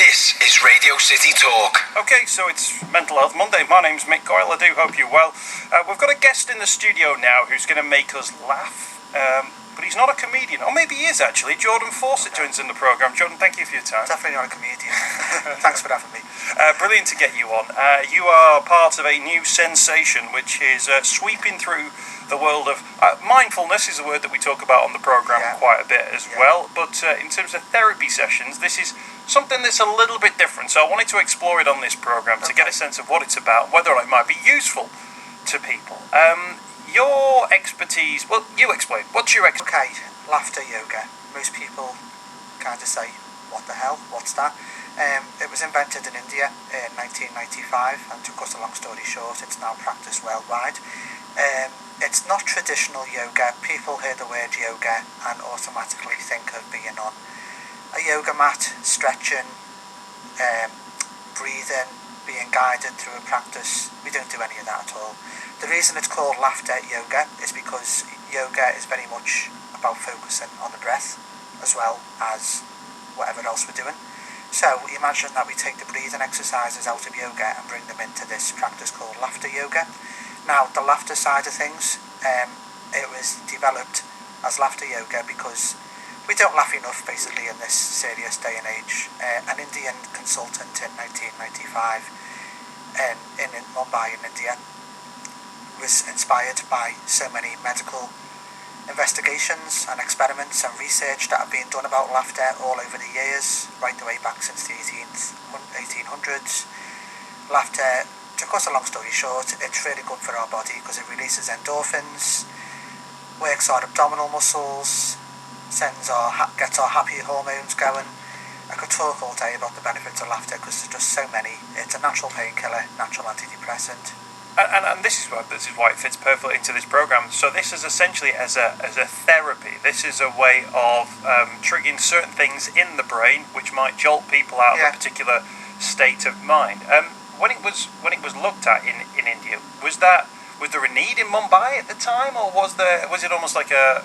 This is Radio City Talk. Okay, so it's Mental Health Monday. My name's Mick Coyle. I do hope you're well. We've got a guest in the studio now who's going to make us laugh, but he's not a comedian. Or maybe he is, actually. Jordan Fawcett joins in the programme. Jordan, thank you for your time. Definitely not a comedian. Thanks for having me. Brilliant to get you on. You are part of a new sensation which is sweeping through the world of mindfulness is a word that we talk about on the programme quite a bit as well, but in terms of therapy sessions, this is something that's a little bit different, so I wanted to explore it on this programme to get a sense of what it's about, whether it might be useful to people. Your expertise, well, you explain, what's your Okay, laughter yoga. Most people kind of say, what the hell, what's that? It was invented in India in 1995, and to cut a long story short, it's now practiced worldwide. It's not traditional yoga. People hear the word yoga and automatically think of being on a yoga mat, stretching, breathing, being guided through a practice. We don't do any of that at all. The reason it's called laughter yoga is because yoga is very much about focusing on the breath as well as whatever else we're doing. So imagine that we take the breathing exercises out of yoga and bring them into this practice called laughter yoga. Now, the laughter side of things, it was developed as laughter yoga because we don't laugh enough, basically, in this serious day and age. An Indian consultant in 1995 in Mumbai in India was inspired by so many medical investigations and experiments and research that have been done about laughter all over the years, right the way back since the 1800s. Laughter, to cut a long story short, it's really good for our body because it releases endorphins, works our abdominal muscles, gets our happy hormones going. I could talk all day about the benefits of laughter because there's just so many. It's a natural painkiller, natural antidepressant. And this is why it fits perfectly into this programme. So this is essentially as a therapy. This is a way of triggering certain things in the brain which might jolt people out of a particular state of mind. When it was looked at in India, was there a need in Mumbai at the time, or was it almost like a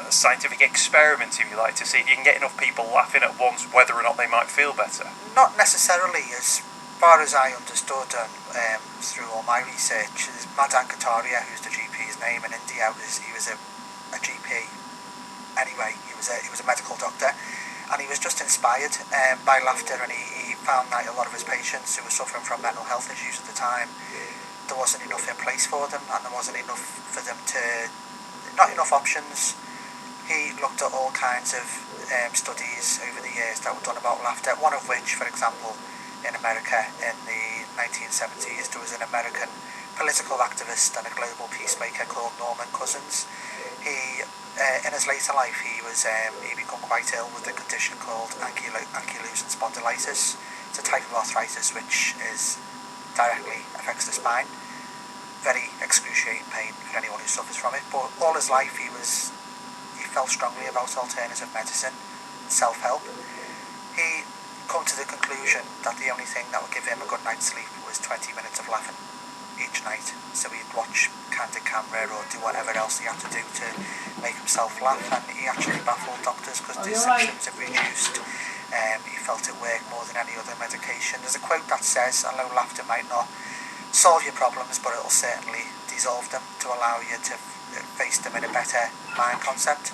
scientific experiment, if you like, to see if you can get enough people laughing at once, whether or not they might feel better? Not necessarily. As far as I understood, through all my research, is Madan Kataria, who's the GP's name in India. He was a GP. Anyway, he was a medical doctor. And he was just inspired by laughter, and he found that a lot of his patients who were suffering from mental health issues at the time, there wasn't enough in place for them, and there wasn't enough for them not enough options. He looked at all kinds of studies over the years that were done about laughter, one of which, for example, in America in the 1970s, there was an American political activist and a global peacemaker called Norman Cousins. He in his later life, he became quite ill with a condition called ankylosing spondylitis. It's a type of arthritis which directly affects the spine. Very excruciating pain for anyone who suffers from it. But all his life, he felt strongly about alternative medicine, self-help. He come to the conclusion that the only thing that would give him a good night's sleep was 20 minutes of laughing each night. So he'd watch Candid Camera or do whatever else he had to do to make himself laugh, and he actually baffled doctors because the symptoms have reduced. He felt it worked more than any other medication. There's a quote that says, although laughter might not solve your problems, but it'll certainly dissolve them to allow you to face them in a better mind concept.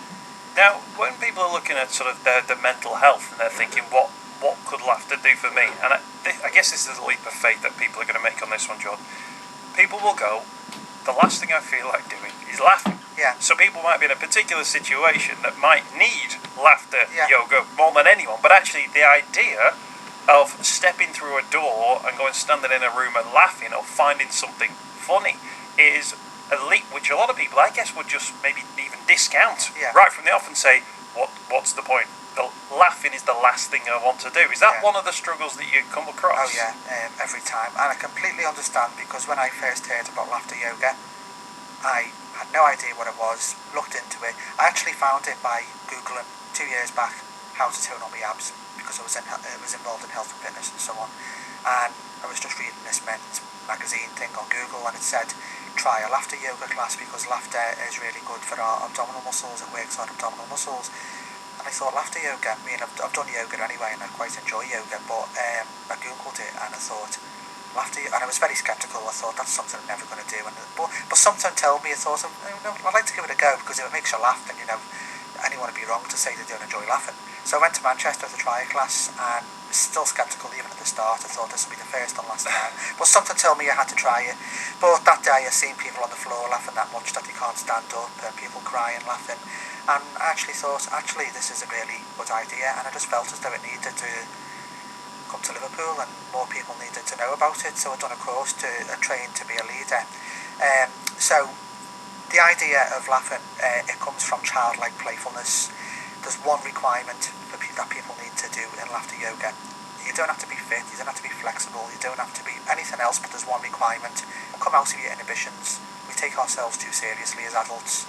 Now, when people are looking at sort of their mental health and they're thinking, what could laughter do for me? And I guess this is a leap of faith that people are going to make on this one, John. People will go, the last thing I feel like doing is laughing. Yeah. So people might be in a particular situation that might need laughter yoga more than anyone, but actually the idea of stepping through a door and going standing in a room and laughing or finding something funny is a leap which a lot of people, I guess, would just maybe even discount right from the off and say, what's the point? The laughing is the last thing I want to do. Is that one of the struggles that you come across? Oh yeah, every time. And I completely understand, because when I first heard about laughter yoga, I had no idea what it was, looked into it. I actually found it by Googling 2 years back how to tone up my abs, because I was involved in health and fitness and so on. And I was just reading this men's magazine thing on Google, and it said, try a laughter yoga class because laughter is really good for our abdominal muscles. It works our abdominal muscles. And I thought, laughter yoga, I mean, I've done yoga anyway and I quite quite enjoy yoga, but I googled it and I thought laughter, and I was very sceptical. I thought that's something I'm never going to do, but something told me, I thought, no, I'd like to give it a go because it makes you laugh, and anyone would be wrong to say they don't enjoy laughing. So I went to Manchester to try a class, and still sceptical even at the start. I thought this would be the first and last time, but something told me I had to try it. But that day I seen people on the floor laughing that much that they can't stand up, and people crying, laughing, and I actually thought, this is a really good idea, and I just felt as though it needed to come to Liverpool and more people needed to know about it. So I've done a course to train to be a leader. So the idea of laughing, it comes from childlike playfulness. There's one requirement that people need to do in laughter yoga. You don't have to be fit, you don't have to be flexible, you don't have to be anything else, but there's one requirement. Come out of your inhibitions. We take ourselves too seriously as adults.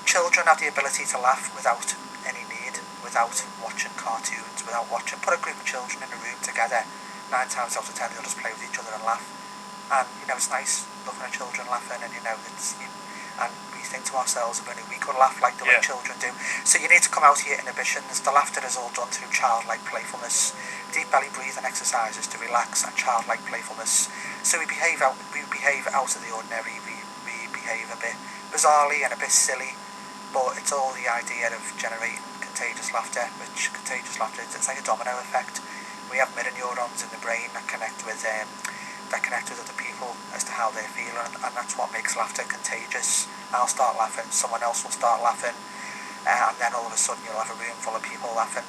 Children have the ability to laugh without any need, without watching cartoons, put a group of children in a room together, 9 times out of 10 they'll just play with each other and laugh. And it's nice looking at children laughing, and and we think to ourselves, if only we could laugh like the way children do. So you need to come out of your inhibitions. The laughter is all done through childlike playfulness, deep belly breathing exercises to relax, and childlike playfulness. So we behave out of the ordinary. We behave a bit bizarrely and a bit silly, but it's all the idea of generating contagious laughter, it's like a domino effect. We have mirror neurons in the brain that connect with other people as to how they're feeling, and that's what makes laughter contagious. I'll start laughing, someone else will start laughing, and then all of a sudden you'll have a room full of people laughing.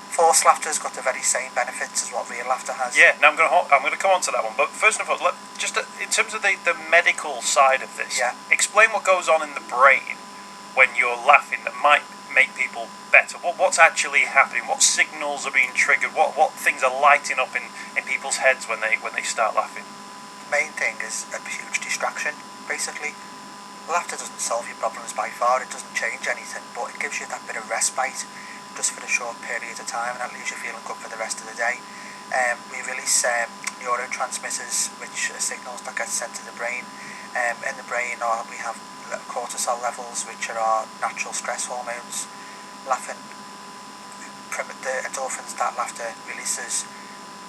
Forced laughter's got the very same benefits as what real laughter has. Yeah, now I'm going to come on to that one, but first of all, in terms of the medical side of this, explain what goes on in the brain when you're laughing that might make people better. What's actually happening? What signals are being triggered? What things are lighting up in people's heads when they start laughing? The main thing is a huge distraction, basically. Laughter doesn't solve your problems by far, it doesn't change anything, but it gives you that bit of respite just for a short period of time, and that leaves you feeling good for the rest of the day. We release neurotransmitters, which are signals that get sent to the brain. In the brain we have cortisol levels, which are our natural stress hormones. Laughing, the endorphins that laughter releases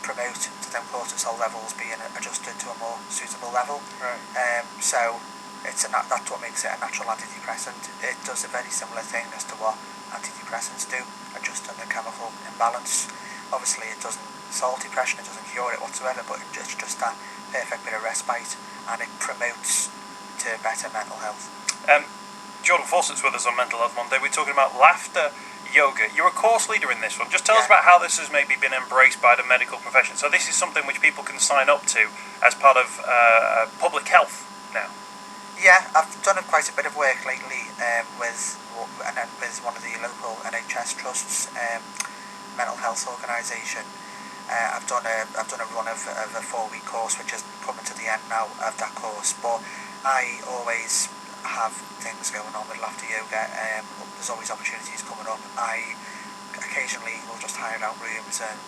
promote to them cortisol levels being adjusted to a more suitable level. Right. So that's what makes it a natural antidepressant. It does a very similar thing as to what antidepressants do, adjusting the chemical imbalance. Obviously it doesn't solve depression, it doesn't cure it whatsoever, but it's just that perfect bit of respite, and it promotes to better mental health. Jordan Fawcett's with us on Mental Health Monday. We're talking about laughter yoga. You're a course leader in this one. Just tell us about how this has maybe been embraced by the medical profession. So this is something which people can sign up to as part of public health now. Yeah, I've done quite a bit of work lately with one of the local NHS trusts, mental health organisation. I've done a run of a 4-week course, which is coming to the end now of that course. But I always have things going on with laughter yoga. There's always opportunities coming up. I occasionally will just hire out rooms and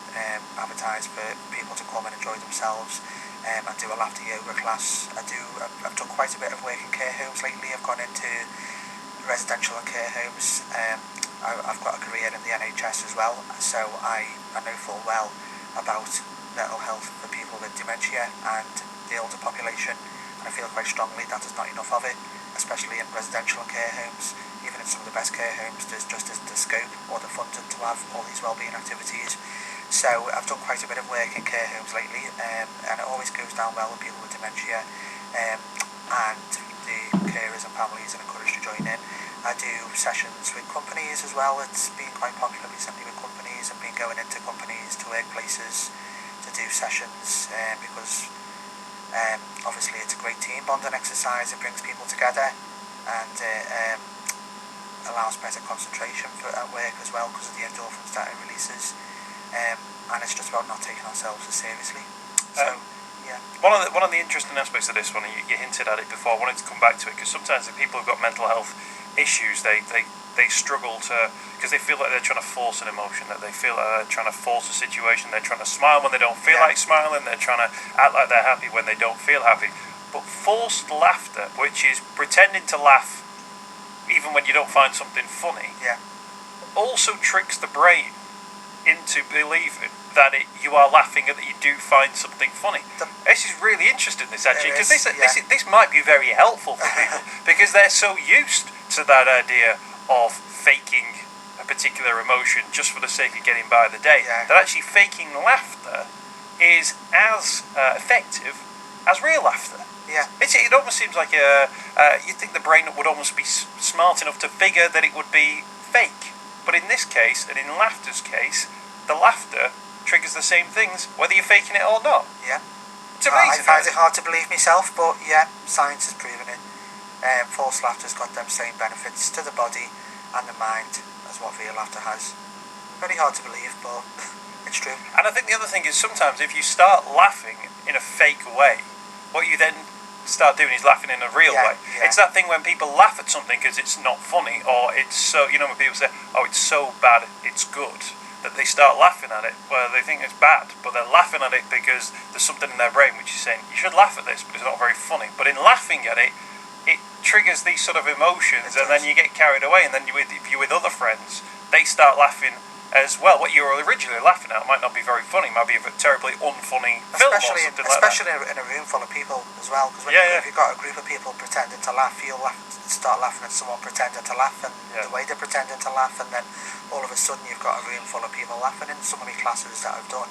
advertise for people to come and enjoy themselves. And do a laughter yoga class. I've done quite a bit of work in care homes lately. I've gone into residential and care homes. I've got a career in the NHS as well, so I know full well about mental health for people with dementia and the older population, and I feel quite strongly that there's not enough of it, especially in residential and care homes. Even in some of the best care homes, there's just isn't the scope or the funding to have all these wellbeing activities. So I've done quite a bit of work in care homes lately, and it always goes down well with people with dementia, and the carers and families are encouraged to join in. I do sessions with companies as well. It's been quite popular recently with companies. I've been going into companies, to workplaces, to do sessions, because obviously it's a great team bonding exercise. It brings people together, and allows better concentration at work as well because of the endorphins that it releases. And it's just about not taking ourselves as seriously. So, yeah. One of the interesting aspects of this one, and you hinted at it before, I wanted to come back to it, because sometimes if people have got mental health issues, they struggle to, because they feel like they're trying to force an emotion, that they feel like they're trying to force a situation, they're trying to smile when they don't feel like smiling, they're trying to act like they're happy when they don't feel happy. But forced laughter, which is pretending to laugh even when you don't find something funny, also tricks the brain into believing that you are laughing and that you do find something funny. This is really interesting, this actually, because this might be very helpful for people because they're so used to that idea of faking a particular emotion just for the sake of getting by the day. That actually faking laughter is as effective as real laughter. It almost seems like you'd think the brain would almost be smart enough to figure that it would be fake. But in this case, and in laughter's case, the laughter triggers the same things whether you're faking it or not. It's amazing. I find it hard to believe myself, but science has proven it. False laughter's got them same benefits to the body and the mind as what real laughter has. Very hard to believe, but it's true. And I think the other thing is sometimes if you start laughing in a fake way, what you then start doing is laughing in a real way. It's that thing when people laugh at something because it's not funny, or it's so, when people say, oh, it's so bad, it's good, that they start laughing at it. Well, they think it's bad, but they're laughing at it because there's something in their brain which is saying, you should laugh at this, but it's not very funny. But in laughing at it, it triggers these sort of emotions, and then you get carried away, and then if you're with other friends, they start laughing as well. What you were originally laughing at might not be very funny, might be a terribly unfunny film or something like that. Especially in a room full of people as well, because if you've got a group of people pretending to laugh, you'll start laughing at someone pretending to laugh and the way they're pretending to laugh, and then all of a sudden you've got a room full of people laughing. In some of my classes that I've done,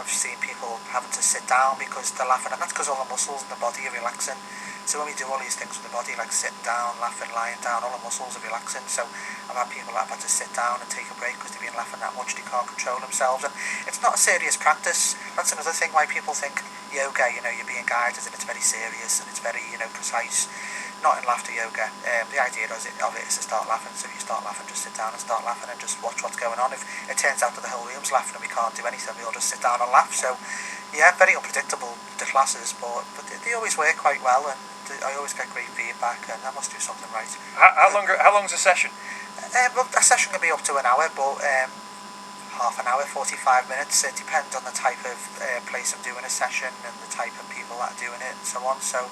I've seen people having to sit down because they're laughing, and that's because all the muscles in the body are relaxing. So when we do all these things with the body, like sitting down, laughing, lying down, all the muscles are relaxing. So I've had people that have had to sit down and take a break because they've been laughing that much they can't control themselves. And it's not a serious practice. That's another thing why people think yoga, you're being guided and it's very serious and it's very, precise. Not in laughter yoga. The idea of it is to start laughing. So if you start laughing, just sit down and start laughing and just watch what's going on. If it turns out that the whole room's laughing and we can't do anything, we'll just sit down and laugh. So very unpredictable, the classes, but they always work quite well, and I always get great feedback, and I must do something right. How long's a session? Well, a session can be up to an hour, but half an hour, 45 minutes. It depends on the type of place I'm doing a session and the type of people that are doing it and so on. So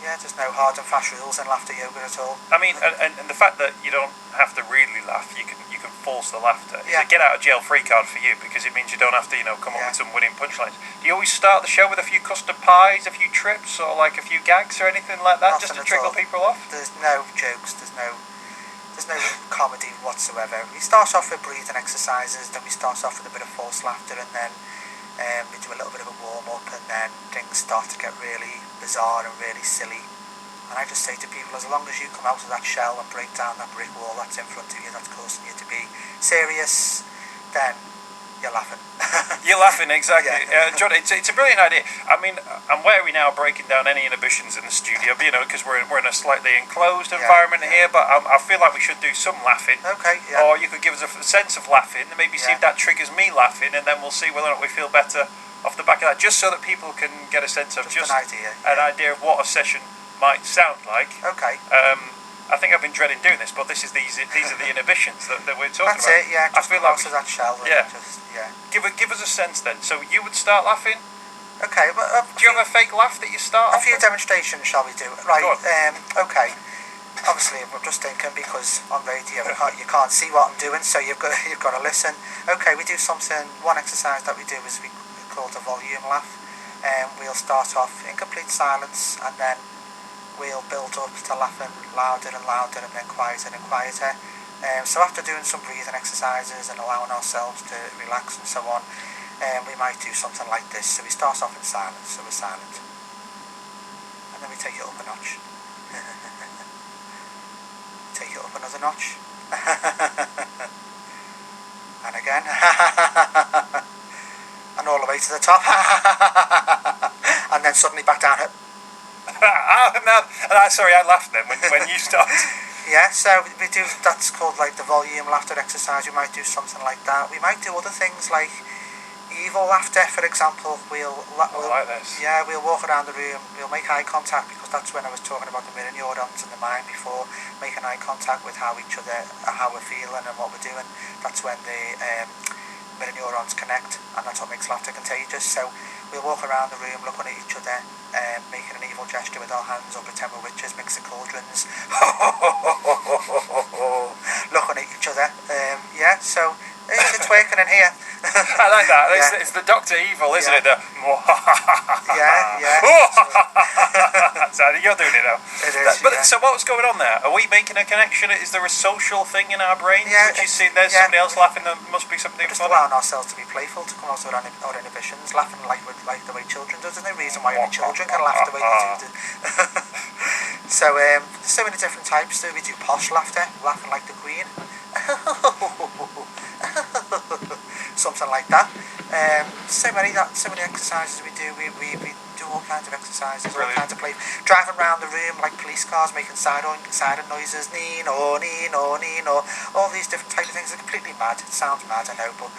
there's no hard and fast rules in laughter yoga at all. I mean, and the fact that you don't have to really laugh, you can force the laughter. It's a get out of jail free card for you, because it means you don't have to come up with some winning punchlines. Do you always start the show with a few custard pies, a few trips, or like a few gags or anything like that? Nothing, just to trigger people off? There's no jokes, there's no comedy whatsoever. We start off with breathing exercises, then we start off with a bit of forced laughter, and then we do a little bit of a warm-up, and then things start to get really bizarre and really silly. And I just say to people, as long as you come out of that shell and break down that brick wall that's in front of you, that's causing you to be serious, then you're laughing. You're laughing, exactly. John, it's a brilliant idea. I mean, I'm wary now breaking down any inhibitions in the studio, because we're in a slightly enclosed environment here, but I feel like we should do some laughing. Okay, Or you could give us a sense of laughing, and maybe see if that triggers me laughing, and then we'll see whether or not we feel better off the back of that, just so that people can get a sense of an idea of what a session might sound like. Okay. I think I've been dreading doing this, but these are the inhibitions that we're talking about. That's it. Yeah. Just I feel like that shell. Give us a sense then. So you would start laughing. Okay. But do you have a fake laugh that you start? A few demonstrations, shall we do? Right. Okay. Obviously, I'm just thinking, because on radio you can't see what I'm doing, so you've got to listen. Okay. We do something. One exercise that we do is we call the volume laugh. We'll start off in complete silence, and then we'll build up to laughing louder and louder, and then quieter and quieter. So after doing some breathing exercises and allowing ourselves to relax and so on, we might do something like this. So we start off in silence, so we're silent, and then we take it up a notch. Take it up another notch. And again. And all the way to the top. And then suddenly back down it. Sorry, I laughed then when you started. So we do, that's called like the volume laughter exercise. We might do something like that. We might do other things like evil laughter, for example. We'll like this. Yeah, we'll walk around the room, we'll make eye contact, because that's when I was talking about the mirror neurons in the mind before, making eye contact with how we're feeling and what we're doing. That's when the mirror neurons connect, and that's what makes laughter contagious. So we'll walk around the room looking at each other, making an evil gesture with our hands, or pretend we're witches, mixing cauldrons, looking at each other. So It's working in here. I like that. Yeah. It's the Dr. Evil, isn't it? Yeah. So you're doing it now. It is, But yeah. so what's going on there? Are we making a connection? Is there a social thing in our brains? Yeah, Which you see there's yeah. somebody else laughing, there must be something Just funny. allowing ourselves to be playful, to come out of our inhibitions, laughing like the way children do. There's no reason why only children can laugh the way you do. So there's so many different types. We do posh laughter, laughing like the Queen. Something like that. So many exercises we do. We do all kinds of exercises, Brilliant. all kinds of play. Driving around the room like police cars, making siren noises, nee-no, nee-no, nee-no. All these different types of things are completely mad. It sounds mad, I know, but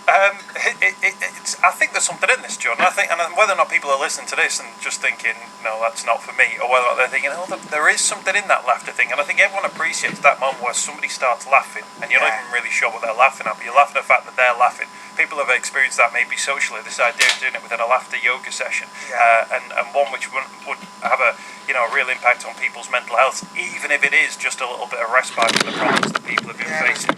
I think there's something in this, John. I think, and whether or not people are listening to this and just thinking, no, that's not for me, or whether or not they're thinking, oh, there is something in that laughter thing. And I think everyone appreciates that moment where somebody starts laughing, and you're not even really sure what they're laughing at, but you're laughing at the fact that they're laughing. People have experienced that maybe socially. This idea of doing it within a laughter yoga session, and one which would have a real impact on people's mental health, even if it is just a little bit of respite from the problems that people have been facing.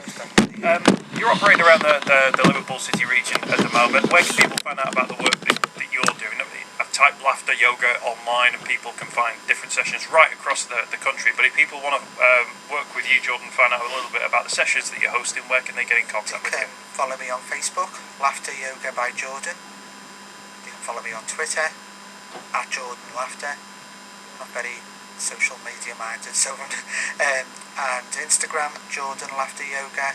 You're operating around the Liverpool City region at the moment. Where can people find out about the work that you're doing? I've typed laughter yoga online and people can find different sessions right across the country. But if people want to work with you, Jordan, find out a little bit about the sessions that you're hosting, where can they get in contact with you? Follow me on Facebook, Laughter Yoga by Jordan. You can follow me on Twitter, @JordanLaughter. I'm not very social media minded, so and Instagram, Jordan Laughter Yoga.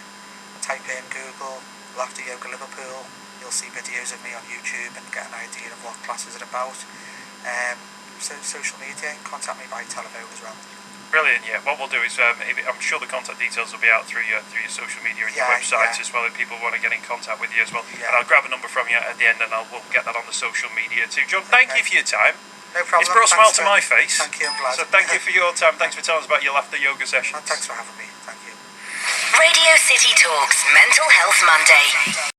Type in Google Laughter Yoga Liverpool. You'll see videos of me on YouTube and get an idea of what classes are about. So social media, contact me by telephone as well. Brilliant, yeah. What we'll do is, I'm sure the contact details will be out through your social media and your websites as well, if people want to get in contact with you as well. Yeah. And I'll grab a number from you at the end, and we'll get that on the social media too. John, thank you for your time. No problem. It's brought a smile to my face. Thank you, I'm glad. So thank you for your time. Thanks for telling us about your laughter yoga sessions. And thanks for having me. Thank you. Radio City Talks Mental Health Monday.